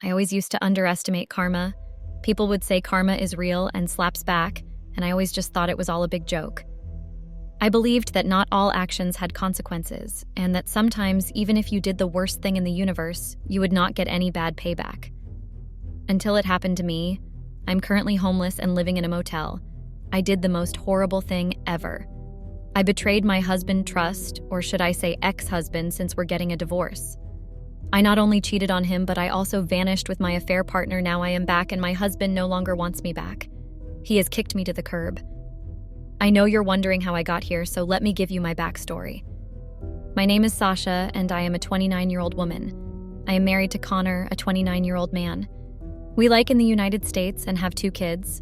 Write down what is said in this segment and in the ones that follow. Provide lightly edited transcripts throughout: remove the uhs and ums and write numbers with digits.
I always used to underestimate karma. People would say karma is real and slaps back, and I always just thought it was all a big joke. I believed that not all actions had consequences, and that sometimes, even if you did the worst thing in the universe, you would not get any bad payback. Until it happened to me. I'm currently homeless and living in a motel. I did the most horrible thing ever. I betrayed my husband's trust, or should I say ex-husband, since we're getting a divorce. I not only cheated on him, but I also vanished with my affair partner. Now I am back and my husband no longer wants me back. He has kicked me to the curb. I know you're wondering how I got here, so let me give you my backstory. My name is Sasha, and I am a 29-year-old woman. I am married to Connor, a 29-year-old man. We like in the United States and have 2 kids.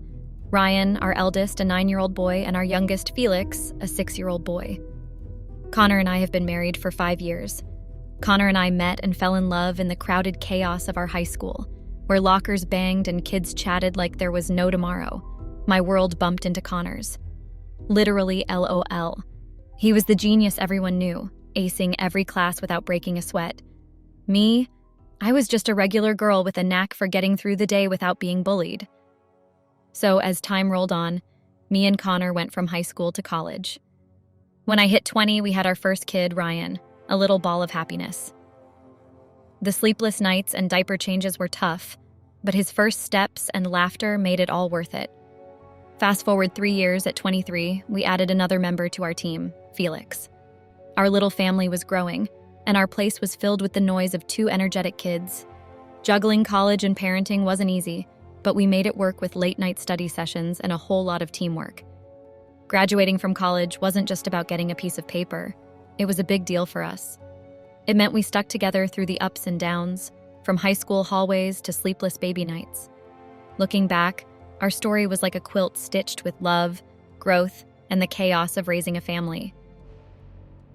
Ryan, our eldest, a 9-year-old boy, and our youngest, Felix, a 6-year-old boy. Connor and I have been married for 5 years. Connor and I met and fell in love in the crowded chaos of our high school, where lockers banged and kids chatted like there was no tomorrow. My world bumped into Connor's. Literally LOL. He was the genius everyone knew, acing every class without breaking a sweat. Me? I was just a regular girl with a knack for getting through the day without being bullied. So as time rolled on, me and Connor went from high school to college. When I hit 20, we had our first kid, Ryan, a little ball of happiness. The sleepless nights and diaper changes were tough, but his first steps and laughter made it all worth it. Fast forward 3 years, at 23, we added another member to our team, Felix. Our little family was growing, and our place was filled with the noise of 2 energetic kids. Juggling college and parenting wasn't easy, but we made it work with late-night study sessions and a whole lot of teamwork. Graduating from college wasn't just about getting a piece of paper. It was a big deal for us. It meant we stuck together through the ups and downs, from high school hallways to sleepless baby nights. Looking back, our story was like a quilt stitched with love, growth, and the chaos of raising a family.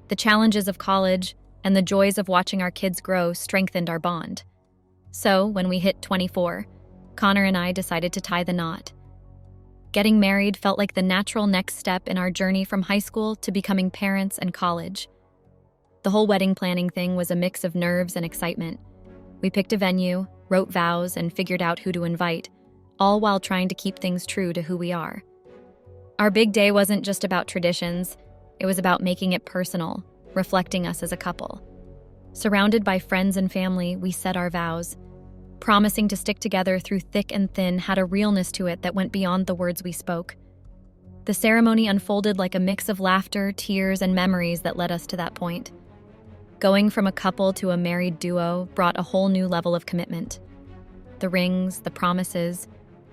The challenges of college and the joys of watching our kids grow strengthened our bond. So, when we hit 24, Connor and I decided to tie the knot. Getting married felt like the natural next step in our journey from high school to becoming parents and college. The whole wedding planning thing was a mix of nerves and excitement. We picked a venue, wrote vows, and figured out who to invite, all while trying to keep things true to who we are. Our big day wasn't just about traditions, it was about making it personal, reflecting us as a couple. Surrounded by friends and family, we said our vows. Promising to stick together through thick and thin had a realness to it that went beyond the words we spoke. The ceremony unfolded like a mix of laughter, tears, and memories that led us to that point. Going from a couple to a married duo brought a whole new level of commitment. The rings, the promises,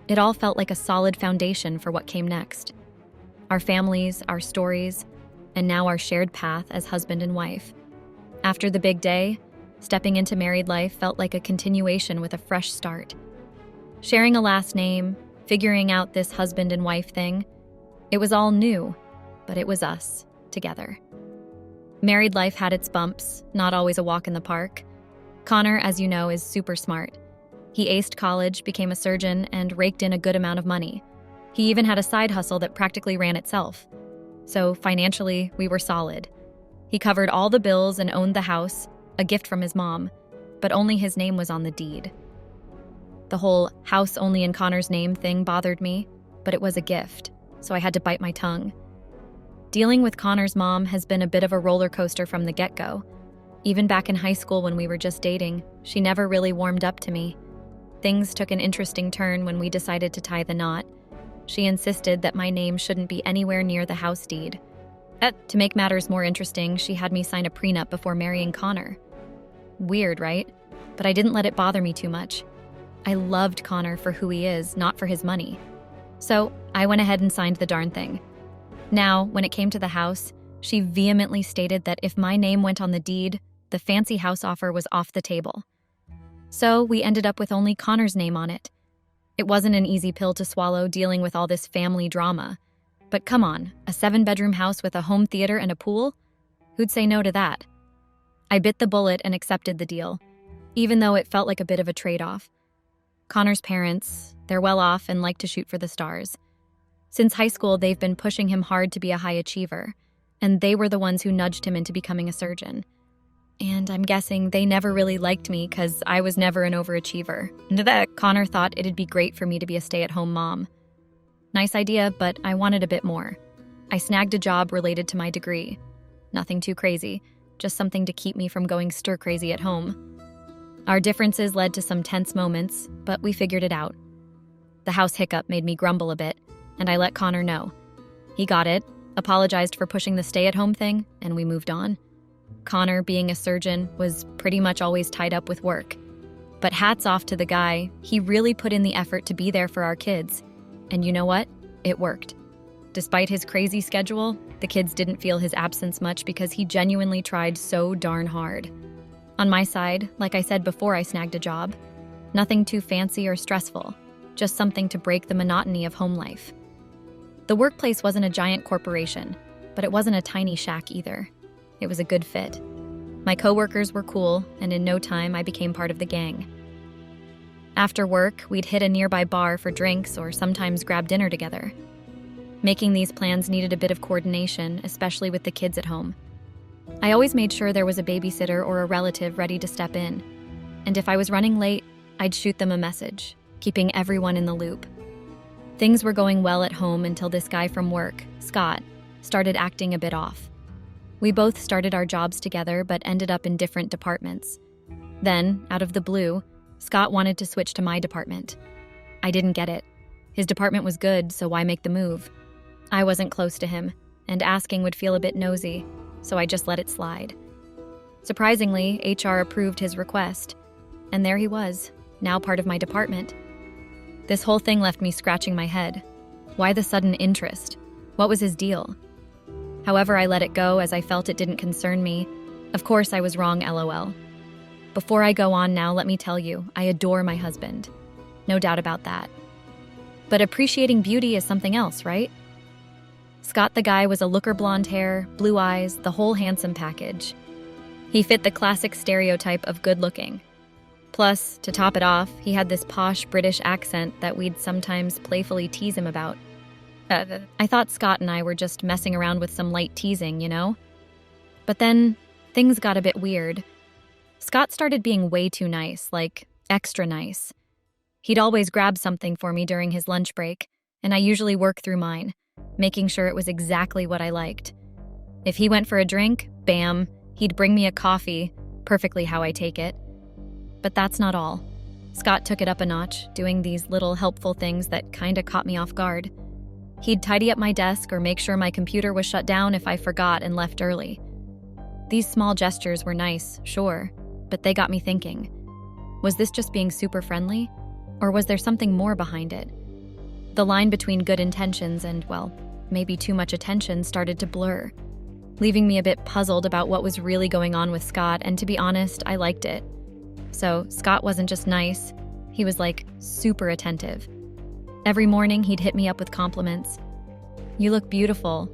it all felt like a solid foundation for what came next. Our families, our stories, and now our shared path as husband and wife. After the big day, stepping into married life felt like a continuation with a fresh start. Sharing a last name, figuring out this husband and wife thing, it was all new, but it was us, together. Married life had its bumps, not always a walk in the park. Connor, as you know, is super smart. He aced college, became a surgeon, and raked in a good amount of money. He even had a side hustle that practically ran itself. So financially, we were solid. He covered all the bills and owned the house, a gift from his mom, but only his name was on the deed. The whole house only in Connor's name thing bothered me, but it was a gift, so I had to bite my tongue. Dealing with Connor's mom has been a bit of a roller coaster from the get-go. Even back in high school when we were just dating, she never really warmed up to me. Things took an interesting turn when we decided to tie the knot. She insisted that my name shouldn't be anywhere near the house deed. To make matters more interesting, she had me sign a prenup before marrying Connor. Weird, right? But I didn't let it bother me too much. I loved Connor for who he is, not for his money. So I went ahead and signed the darn thing. Now, when it came to the house, she vehemently stated that if my name went on the deed, the fancy house offer was off the table. So we ended up with only Connor's name on it. It wasn't an easy pill to swallow dealing with all this family drama. But come on, a 7-bedroom house with a home theater and a pool? Who'd say no to that? I bit the bullet and accepted the deal, even though it felt like a bit of a trade-off. Connor's parents, they're well off and like to shoot for the stars. Since high school, they've been pushing him hard to be a high achiever, and they were the ones who nudged him into becoming a surgeon. and I'm guessing they never really liked me because I was never an overachiever. And that Connor thought it'd be great for me to be a stay-at-home mom. Nice idea, but I wanted a bit more. I snagged a job related to my degree. Nothing too crazy, just something to keep me from going stir-crazy at home. Our differences led to some tense moments, but we figured it out. The house hiccup made me grumble a bit, and I let Connor know. He got it, apologized for pushing the stay-at-home thing, and we moved on. Connor, being a surgeon, was pretty much always tied up with work. But hats off to the guy, he really put in the effort to be there for our kids. And you know what? It worked. Despite his crazy schedule, the kids didn't feel his absence much because he genuinely tried so darn hard. On my side, like I said before I snagged a job, nothing too fancy or stressful, just something to break the monotony of home life. The workplace wasn't a giant corporation, but it wasn't a tiny shack either. It was a good fit. My coworkers were cool, and in no time I became part of the gang. After work, we'd hit a nearby bar for drinks or sometimes grab dinner together. Making these plans needed a bit of coordination, especially with the kids at home. I always made sure there was a babysitter or a relative ready to step in. And if I was running late, I'd shoot them a message, keeping everyone in the loop. Things were going well at home until this guy from work, Scott, started acting a bit off. We both started our jobs together but ended up in different departments. Then, out of the blue, Scott wanted to switch to my department. I didn't get it. His department was good, so why make the move? I wasn't close to him, and asking would feel a bit nosy, so I just let it slide. Surprisingly, HR approved his request, and there he was, now part of my department. This whole thing left me scratching my head. Why the sudden interest? What was his deal? However, I let it go as I felt it didn't concern me. Of course, I was wrong, LOL. Before I go on now, let me tell you, I adore my husband. No doubt about that. But appreciating beauty is something else, right? Scott the guy was a looker, blonde hair, blue eyes, the whole handsome package. He fit the classic stereotype of good looking. Plus, to top it off, he had this posh British accent that we'd sometimes playfully tease him about. I thought Scott and I were just messing around with some light teasing, you know? But then, things got a bit weird. Scott started being way too nice, like extra nice. He'd always grab something for me during his lunch break, and I usually work through mine, making sure it was exactly what I liked. If he went for a drink, bam, he'd bring me a coffee, perfectly how I take it. But that's not all. Scott took it up a notch, doing these little helpful things that kinda caught me off guard. He'd tidy up my desk or make sure my computer was shut down if I forgot and left early. These small gestures were nice, sure, but they got me thinking. Was this just being super friendly? Or was there something more behind it? The line between good intentions and, well, maybe too much attention started to blur, leaving me a bit puzzled about what was really going on with Scott, and to be honest, I liked it. So Scott wasn't just nice, he was like super attentive. Every morning he'd hit me up with compliments. You look beautiful.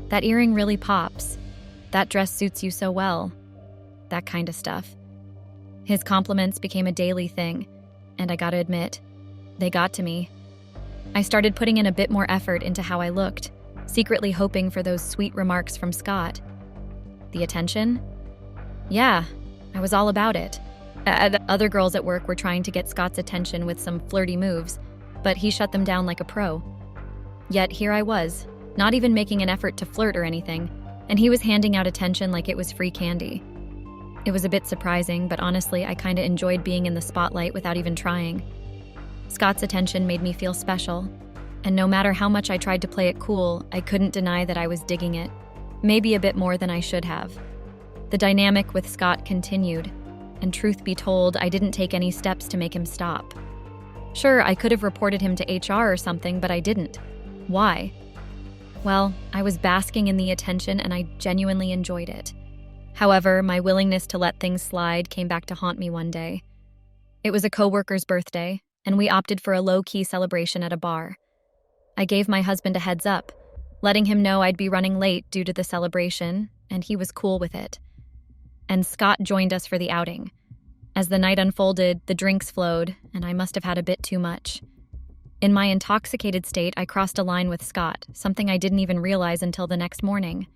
That earring really pops. That dress suits you so well. That kind of stuff. His compliments became a daily thing, and I gotta admit, they got to me. I started putting in a bit more effort into how I looked, secretly hoping for those sweet remarks from Scott. The attention? Yeah, I was all about it. Other girls at work were trying to get Scott's attention with some flirty moves, but he shut them down like a pro. Yet here I was, not even making an effort to flirt or anything, and he was handing out attention like it was free candy. It was a bit surprising, but honestly, I kinda enjoyed being in the spotlight without even trying. Scott's attention made me feel special, and no matter how much I tried to play it cool, I couldn't deny that I was digging it, maybe a bit more than I should have. The dynamic with Scott continued, and truth be told, I didn't take any steps to make him stop. Sure, I could have reported him to HR or something, but I didn't. Why? Well, I was basking in the attention and I genuinely enjoyed it. However, my willingness to let things slide came back to haunt me one day. It was a coworker's birthday, and we opted for a low-key celebration at a bar. I gave my husband a heads up, letting him know I'd be running late due to the celebration, and he was cool with it. And Scott joined us for the outing. As the night unfolded, the drinks flowed, and I must have had a bit too much. In my intoxicated state, I crossed a line with Scott, something I didn't even realize until the next morning.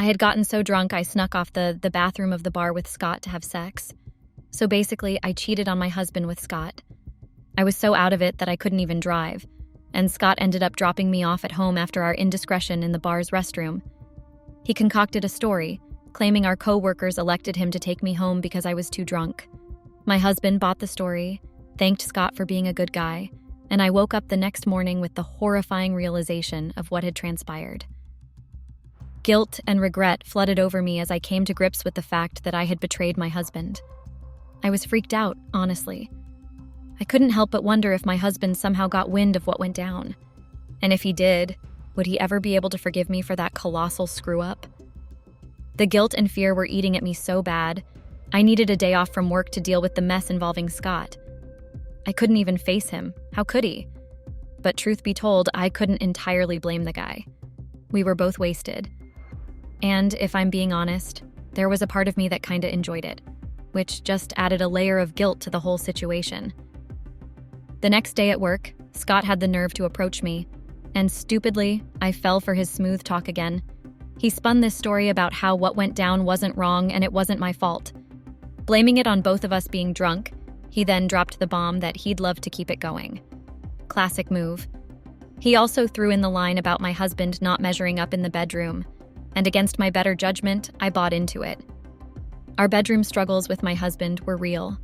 I had gotten so drunk I snuck off the bathroom of the bar with Scott to have sex. So basically, I cheated on my husband with Scott. I was so out of it that I couldn't even drive, and Scott ended up dropping me off at home after our indiscretion in the bar's restroom. He concocted a story, claiming our co-workers elected him to take me home because I was too drunk. My husband bought the story, thanked Scott for being a good guy, and I woke up the next morning with the horrifying realization of what had transpired. Guilt and regret flooded over me as I came to grips with the fact that I had betrayed my husband. I was freaked out, honestly. I couldn't help but wonder if my husband somehow got wind of what went down. And if he did, would he ever be able to forgive me for that colossal screw-up? The guilt and fear were eating at me so bad, I needed a day off from work to deal with the mess involving Scott. I couldn't even face him. How could he? But truth be told, I couldn't entirely blame the guy. We were both wasted. And if I'm being honest, there was a part of me that kinda enjoyed it, which just added a layer of guilt to the whole situation. The next day at work, Scott had the nerve to approach me, and stupidly, I fell for his smooth talk again. He spun this story about how what went down wasn't wrong and it wasn't my fault. Blaming it on both of us being drunk, he then dropped the bomb that he'd love to keep it going. Classic move. He also threw in the line about my husband not measuring up in the bedroom, and against my better judgment, I bought into it. Our bedroom struggles with my husband were real.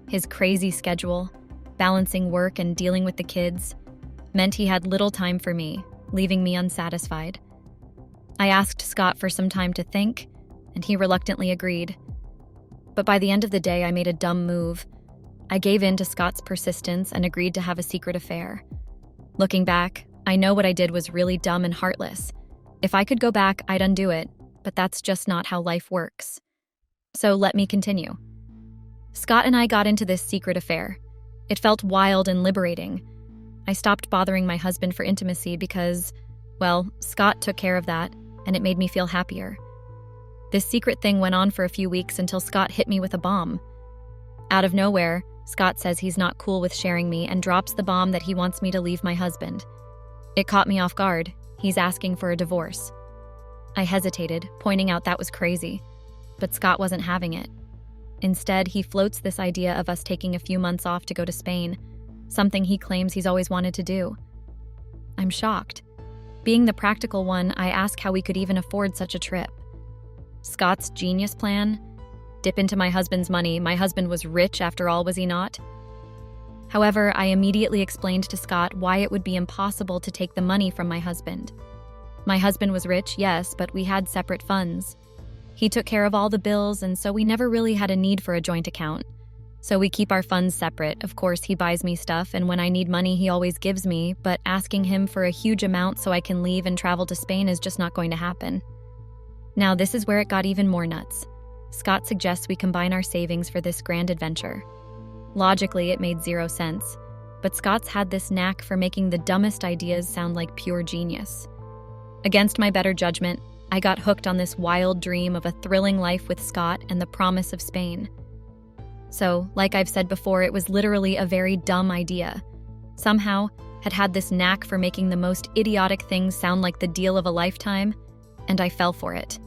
His crazy schedule, balancing work and dealing with the kids, meant he had little time for me, leaving me unsatisfied. I asked Scott for some time to think, and he reluctantly agreed. But by the end of the day, I made a dumb move. I gave in to Scott's persistence and agreed to have a secret affair. Looking back, I know what I did was really dumb and heartless. If I could go back, I'd undo it, but that's just not how life works. So let me continue. Scott and I got into this secret affair. It felt wild and liberating. I stopped bothering my husband for intimacy because, well, Scott took care of that, and it made me feel happier. This secret thing went on for a few weeks until Scott hit me with a bomb. Out of nowhere, Scott says he's not cool with sharing me and drops the bomb that he wants me to leave my husband. It caught me off guard. He's asking for a divorce. I hesitated, pointing out that was crazy, but Scott wasn't having it. Instead, he floats this idea of us taking a few months off to go to Spain, something he claims he's always wanted to do. I'm shocked. Being the practical one, I ask how we could even afford such a trip. Scott's genius plan? Dip into my husband's money. My husband was rich after all, was he not? However, I immediately explained to Scott why it would be impossible to take the money from my husband. My husband was rich, yes, but we had separate funds. He took care of all the bills, and so we never really had a need for a joint account. So we keep our funds separate. Of course, he buys me stuff, and when I need money, he always gives me, but asking him for a huge amount so I can leave and travel to Spain is just not going to happen. Now, this is where it got even more nuts. Scott suggests we combine our savings for this grand adventure. Logically, it made zero sense, but Scott's had this knack for making the dumbest ideas sound like pure genius. Against my better judgment, I got hooked on this wild dream of a thrilling life with Scott and the promise of Spain. So, like I've said before, it was literally a very dumb idea. Somehow, had this knack for making the most idiotic things sound like the deal of a lifetime, and I fell for it.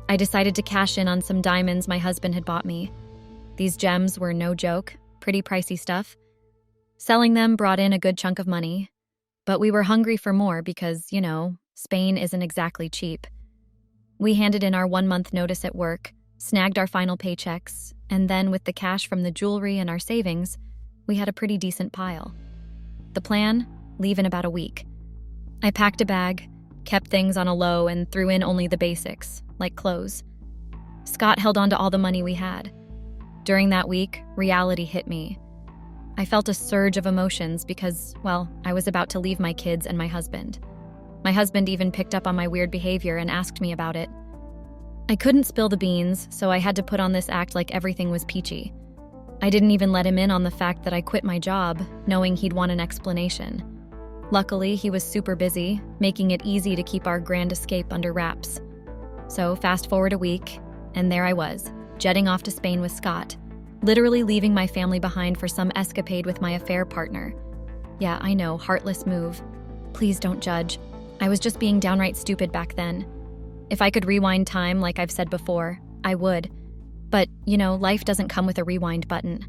I decided to cash in on some diamonds my husband had bought me. These gems were no joke, pretty pricey stuff. Selling them brought in a good chunk of money, but we were hungry for more because, Spain isn't exactly cheap. We handed in our 1-month notice at work, snagged our final paychecks, and then with the cash from the jewelry and our savings, we had a pretty decent pile. The plan? Leave in about a week. I packed a bag, kept things on a low, and threw in only the basics, like clothes. Scott held on to all the money we had. During that week, reality hit me. I felt a surge of emotions because, I was about to leave my kids and my husband. My husband even picked up on my weird behavior and asked me about it. I couldn't spill the beans, so I had to put on this act like everything was peachy. I didn't even let him in on the fact that I quit my job, knowing he'd want an explanation. Luckily, he was super busy, making it easy to keep our grand escape under wraps. So fast forward a week, and there I was, jetting off to Spain with Scott, literally leaving my family behind for some escapade with my affair partner. Yeah, I know, heartless move. Please don't judge. I was just being downright stupid back then. If I could rewind time, like I've said before, I would. But, life doesn't come with a rewind button.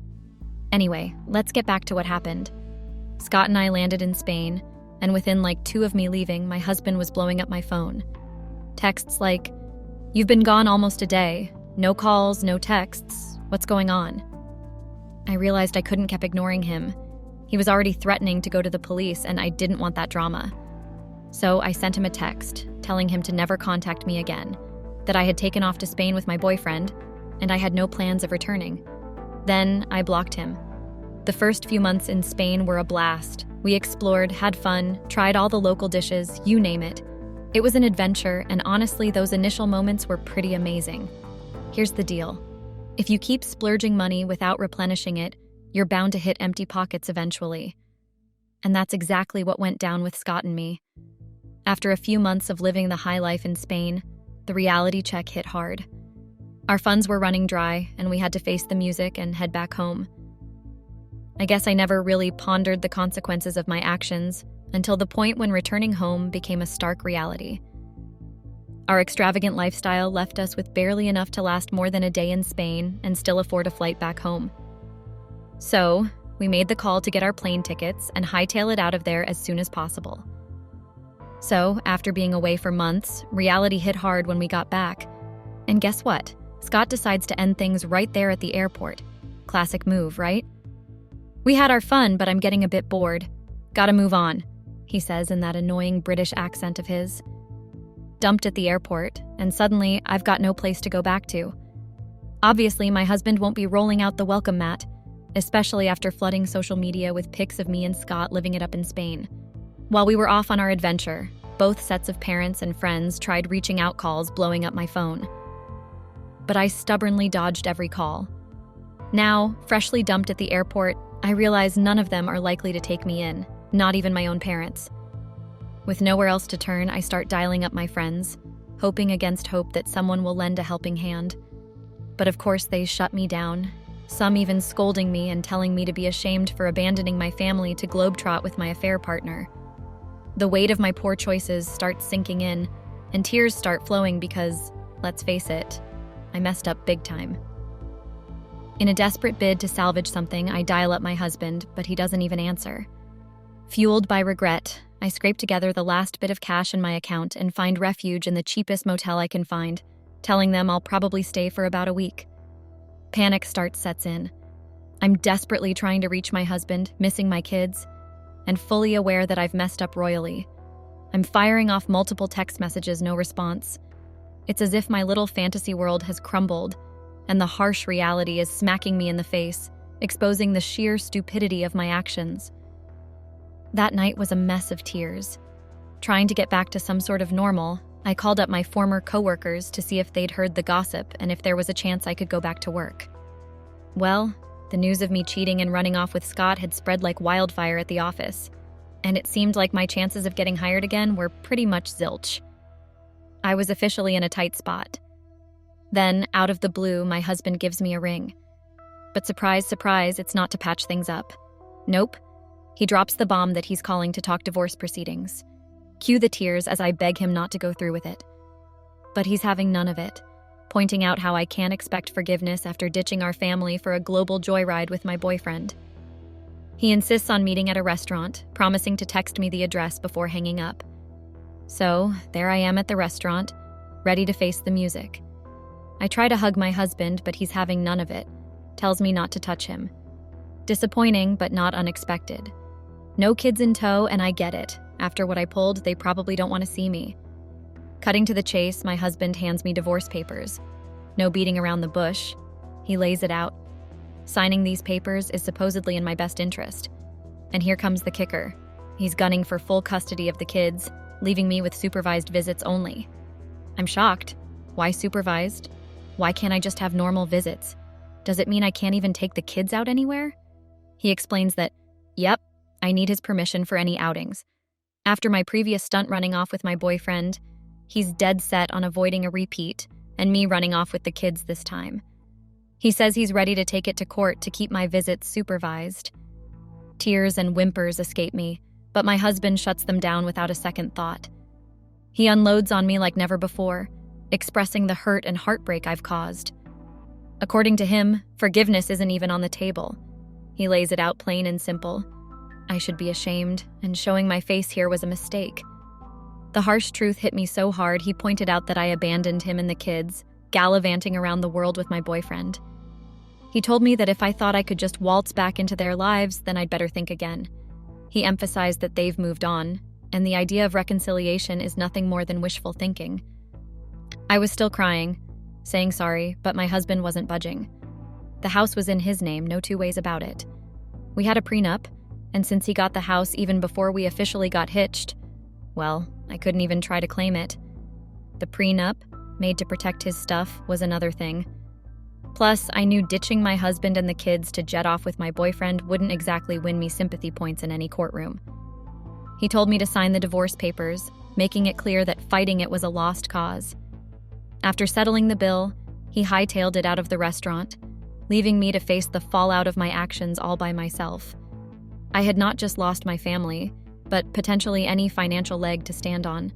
Anyway, let's get back to what happened. Scott and I landed in Spain, and within like 2 of me leaving, my husband was blowing up my phone. Texts like, "You've been gone almost a day. No calls, no texts. What's going on?" I realized I couldn't keep ignoring him. He was already threatening to go to the police, and I didn't want that drama. So I sent him a text, telling him to never contact me again, that I had taken off to Spain with my boyfriend, and I had no plans of returning. Then I blocked him. The first few months in Spain were a blast. We explored, had fun, tried all the local dishes, you name it. It was an adventure, and honestly, those initial moments were pretty amazing. Here's the deal. If you keep splurging money without replenishing it, you're bound to hit empty pockets eventually. And that's exactly what went down with Scott and me. After a few months of living the high life in Spain, the reality check hit hard. Our funds were running dry, and we had to face the music and head back home. I guess I never really pondered the consequences of my actions until the point when returning home became a stark reality. Our extravagant lifestyle left us with barely enough to last more than a day in Spain and still afford a flight back home. So, we made the call to get our plane tickets and hightail it out of there as soon as possible. So, after being away for months, reality hit hard when we got back. And guess what? Scott decides to end things right there at the airport. Classic move, right? "We had our fun, but I'm getting a bit bored. Gotta move on," he says in that annoying British accent of his. Dumped at the airport, and suddenly I've got no place to go back to. Obviously, my husband won't be rolling out the welcome mat, especially after flooding social media with pics of me and Scott living it up in Spain. While we were off on our adventure, both sets of parents and friends tried reaching out calls blowing up my phone. But I stubbornly dodged every call. Now, freshly dumped at the airport, I realize none of them are likely to take me in, not even my own parents. With nowhere else to turn, I start dialing up my friends, hoping against hope that someone will lend a helping hand. But of course they shut me down, some even scolding me and telling me to be ashamed for abandoning my family to globetrot with my affair partner. The weight of my poor choices starts sinking in, and tears start flowing because, let's face it, I messed up big time. In a desperate bid to salvage something, I dial up my husband, but he doesn't even answer. Fueled by regret, I scrape together the last bit of cash in my account and find refuge in the cheapest motel I can find, telling them I'll probably stay for about a week. Panic sets in. I'm desperately trying to reach my husband, missing my kids, and fully aware that I've messed up royally. I'm firing off multiple text messages, no response. It's as if my little fantasy world has crumbled, and the harsh reality is smacking me in the face, exposing the sheer stupidity of my actions. That night was a mess of tears. Trying to get back to some sort of normal, I called up my former coworkers to see if they'd heard the gossip and if there was a chance I could go back to work. Well, the news of me cheating and running off with Scott had spread like wildfire at the office, and it seemed like my chances of getting hired again were pretty much zilch. I was officially in a tight spot. Then, out of the blue, my husband gives me a ring. But surprise, surprise, it's not to patch things up. Nope. He drops the bomb that he's calling to talk divorce proceedings. Cue the tears as I beg him not to go through with it. But he's having none of it, pointing out how I can't expect forgiveness after ditching our family for a global joyride with my boyfriend. He insists on meeting at a restaurant, promising to text me the address before hanging up. So, there I am at the restaurant, ready to face the music. I try to hug my husband, but he's having none of it, tells me not to touch him. Disappointing, but not unexpected. No kids in tow, and I get it. After what I pulled, they probably don't want to see me. Cutting to the chase, my husband hands me divorce papers. No beating around the bush. He lays it out. Signing these papers is supposedly in my best interest. And here comes the kicker. He's gunning for full custody of the kids, leaving me with supervised visits only. I'm shocked. Why supervised? Why can't I just have normal visits? Does it mean I can't even take the kids out anywhere? He explains that, yep, I need his permission for any outings. After my previous stunt running off with my boyfriend, he's dead set on avoiding a repeat and me running off with the kids this time. He says he's ready to take it to court to keep my visits supervised. Tears and whimpers escape me, but my husband shuts them down without a second thought. He unloads on me like never before, expressing the hurt and heartbreak I've caused. According to him, forgiveness isn't even on the table. He lays it out plain and simple. I should be ashamed, and showing my face here was a mistake. The harsh truth hit me so hard, he pointed out that I abandoned him and the kids, gallivanting around the world with my boyfriend. He told me that if I thought I could just waltz back into their lives, then I'd better think again. He emphasized that they've moved on, and the idea of reconciliation is nothing more than wishful thinking. I was still crying, saying sorry, but my husband wasn't budging. The house was in his name, no two ways about it. We had a prenup, and since he got the house even before we officially got hitched, well, I couldn't even try to claim it. The prenup, made to protect his stuff, was another thing. Plus, I knew ditching my husband and the kids to jet off with my boyfriend wouldn't exactly win me sympathy points in any courtroom. He told me to sign the divorce papers, making it clear that fighting it was a lost cause. After settling the bill, he hightailed it out of the restaurant, leaving me to face the fallout of my actions all by myself. I had not just lost my family, but potentially any financial leg to stand on.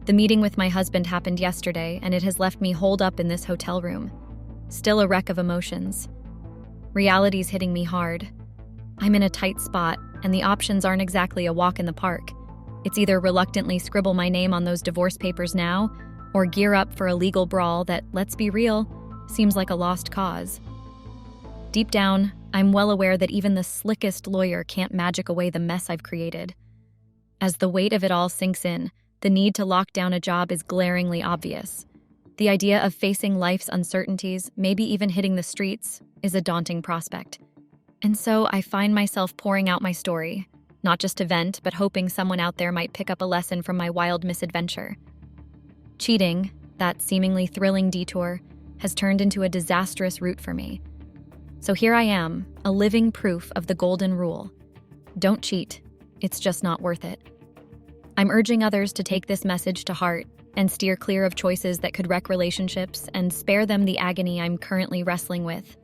The meeting with my husband happened yesterday, and it has left me holed up in this hotel room, still a wreck of emotions. Reality's hitting me hard. I'm in a tight spot, and the options aren't exactly a walk in the park. It's either reluctantly scribble my name on those divorce papers now, or gear up for a legal brawl that, let's be real, seems like a lost cause. Deep down, I'm well aware that even the slickest lawyer can't magic away the mess I've created. As the weight of it all sinks in, the need to lock down a job is glaringly obvious. The idea of facing life's uncertainties, maybe even hitting the streets, is a daunting prospect. And so I find myself pouring out my story, not just to vent, but hoping someone out there might pick up a lesson from my wild misadventure. Cheating, that seemingly thrilling detour, has turned into a disastrous route for me. So here I am, a living proof of the golden rule. Don't cheat. It's just not worth it. I'm urging others to take this message to heart and steer clear of choices that could wreck relationships and spare them the agony I'm currently wrestling with.